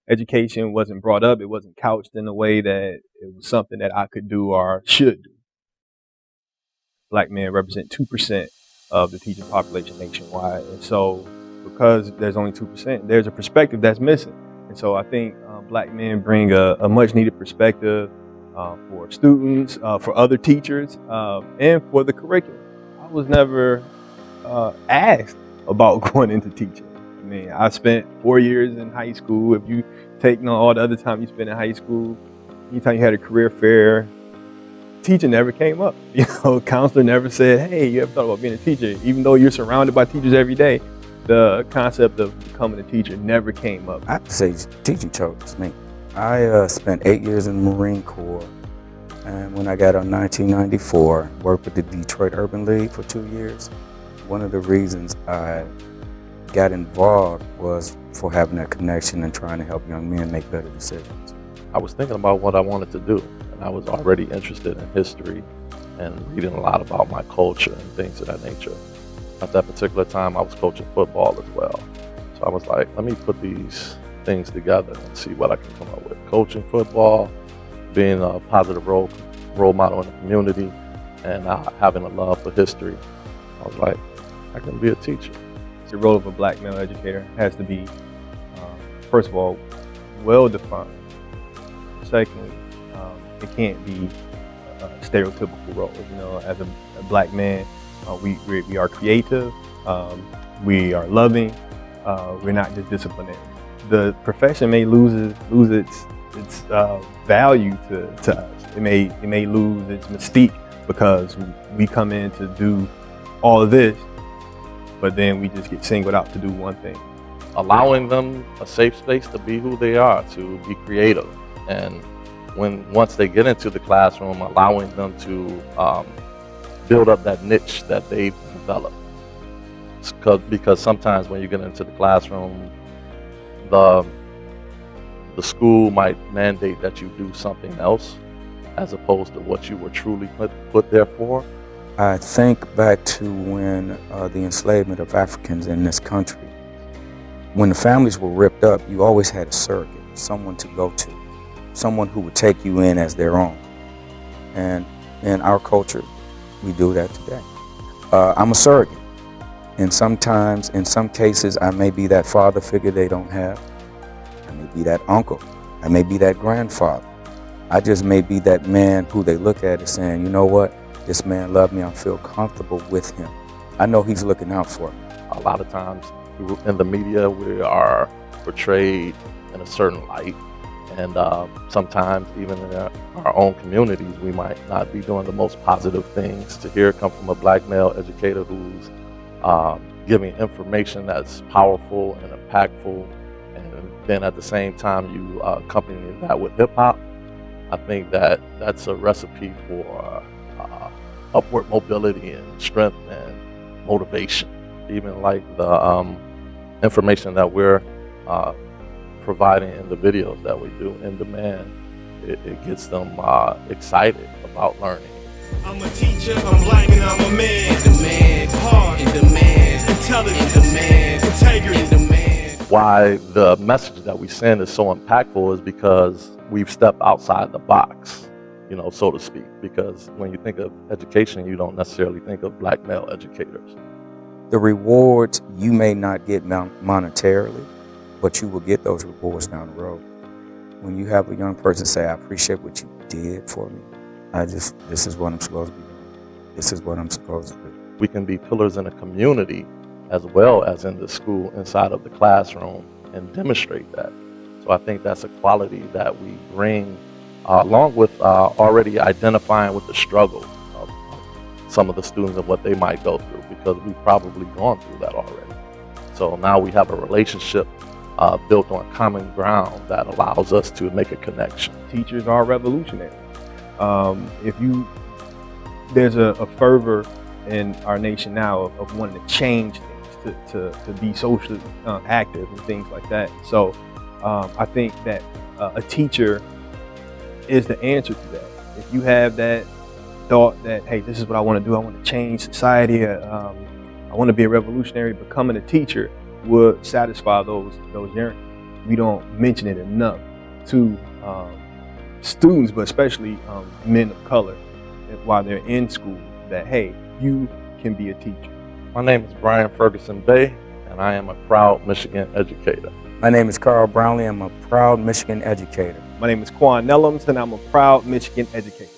education wasn't brought up. It wasn't couched in a way that it was something that I could do or should do. Black men represent 2% of the teaching population nationwide. And so because there's only 2%, there's a perspective that's missing. And so I think black men bring a much needed perspective for students, for other teachers, and for the curriculum. I was never asked about going into teaching. I mean, I spent 4 years in high school. If you take all the other time you spent in high school, anytime you had a career fair, teaching never came up. Counselor never said, hey, you ever thought about being a teacher? Even though you're surrounded by teachers every day, the concept of becoming a teacher never came up. I have to say teaching chose me. I spent 8 years in the Marine Corps, and when I got out in 1994, worked with the Detroit Urban League for 2 years. One of the reasons I got involved was for having that connection and trying to help young men make better decisions. I was thinking about what I wanted to do, and I was already interested in history and reading a lot about my culture and things of that nature. At that particular time, I was coaching football as well. So I was like, let me put these things together and see what I can come up with. Coaching football, being a positive role model in the community, and having a love for history. I was like, I can be a teacher. The role of a black male educator has to be, first of all, well-defined. Secondly, it can't be stereotypical roles. As a black man, we are creative, we are loving, we're not just disciplinary. The profession may lose its value to us. It may lose its mystique because we come in to do all of this, but then we just get singled out to do one thing. Allowing them a safe space to be who they are, to be creative, and once they get into the classroom, allowing them to build up that niche that they've developed. Because sometimes when you get into the classroom, the school might mandate that you do something else as opposed to what you were truly put there for. I think back to when the enslavement of Africans in this country. When the families were ripped up, you always had a surrogate, someone to go to, someone who would take you in as their own. And in our culture, we do that today. I'm a surrogate. And sometimes, in some cases, I may be that father figure they don't have. I may be that uncle. I may be that grandfather. I just may be that man who they look at as saying, you know what? This man loved me. I feel comfortable with him. I know he's looking out for me. A lot of times in the media, we are portrayed in a certain light. And sometimes even in our own communities, we might not be doing the most positive things. To hear it come from a black male educator who's giving information that's powerful and impactful, and then at the same time you accompany that with hip hop, I think that's a recipe for upward mobility and strength and motivation. Even like the information that we're providing in the videos that we do in demand, it gets them excited about learning. I'm a teacher, I'm black, and I'm a man. In demand, hard, in demand, intelligent, in demand, integrity, in demand. Why the message that we send is so impactful is because we've stepped outside the box, so to speak. Because when you think of education, you don't necessarily think of black male educators. The rewards you may not get monetarily, but you will get those rewards down the road. When you have a young person say, I appreciate what you did for me, this is what I'm supposed to be doing. This is what I'm supposed to do. We can be pillars in a community as well as in the school, inside of the classroom, and demonstrate that. So I think that's a quality that we bring, along with already identifying with the struggle of some of the students and what they might go through, because we've probably gone through that already. So now we have a relationship built on common ground that allows us to make a connection. Teachers are revolutionary. There's a fervor in our nation now of wanting to change things, to be socially active and things like that. So I think that a teacher is the answer to that. If you have that thought that, hey, this is what I want to do, I want to change society, I want to be a revolutionary, becoming a teacher would satisfy those yearnings. we don't mention it enough to students, but especially men of color, while they're in school, that, hey, you can be a teacher. My name is Brian Ferguson Bay, and I am a proud Michigan educator. My name is Carl Brownlee. I'm a proud Michigan educator. My name is Quan Nellums, and I'm a proud Michigan educator.